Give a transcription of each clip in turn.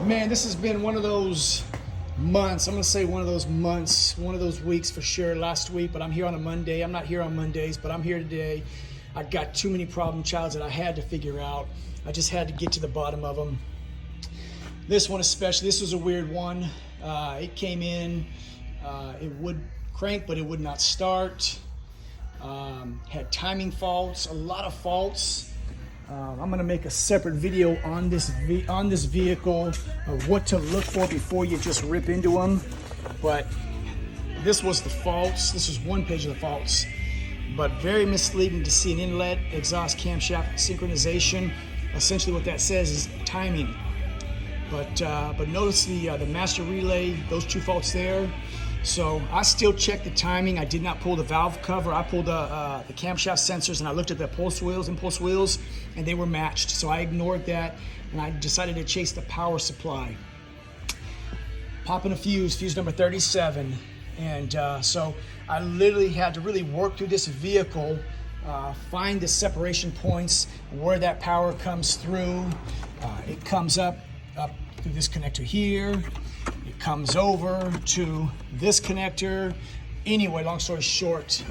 Man, this has been one of those months. I'm gonna say one of those months, one of those weeks for sure. Last week, but I'm here on a Monday. I'm not here on Mondays, but I'm here today. I got too many problem childs that I had to figure out. I just had to get to the bottom of them. This one especially, this was a weird one. It came in, it would crank, but it would not start. Had timing faults, a lot of faults. I'm gonna make a separate video on this vehicle of what to look for before you just rip into them. But this was the faults. This was one page of the faults, but very misleading to see an inlet exhaust camshaft synchronization. Essentially what that says is timing. But notice the master relay, those two faults there. So I still checked the timing. I did not pull the valve cover. I pulled the camshaft sensors and I looked at the impulse wheels, and they were matched. So I ignored that and I decided to chase the power supply. Popping a fuse number 37. And so I literally had to really work through this vehicle, find the separation points, where that power comes through. It comes up through this connector here. It comes over to this connector. Anyway, long story short,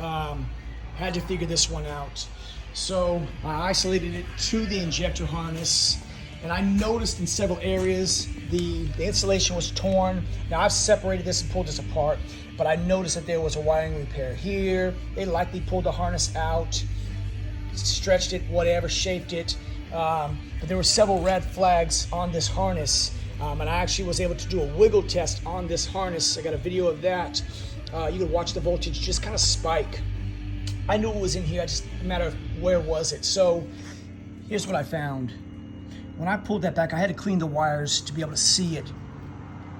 had to figure this one out. So I isolated it to the injector harness, and I noticed in several areas the insulation was torn. Now I've separated this and pulled this apart, but I noticed that there was a wiring repair here. They likely pulled the harness out, stretched it, whatever, shaped it. But there were several red flags on this harness. And I actually was able to do a wiggle test on this harness. I got a video of that. You could watch the voltage just kind of spike. I knew it was in here, just a matter of where was it. So here's what I found. When I pulled that back, I had to clean the wires to be able to see it.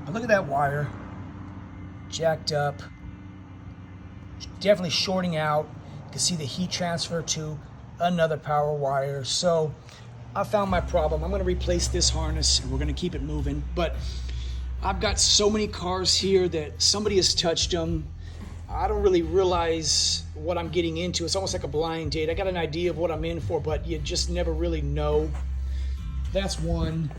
But look at that wire, jacked up, definitely shorting out. You can see the heat transfer to another power wire. So I found my problem. I'm gonna replace this harness and we're gonna keep it moving. But I've got so many cars here that somebody has touched them. I don't really realize what I'm getting into. It's almost like a blind date. I got an idea of what I'm in for, but you just never really know. That's one.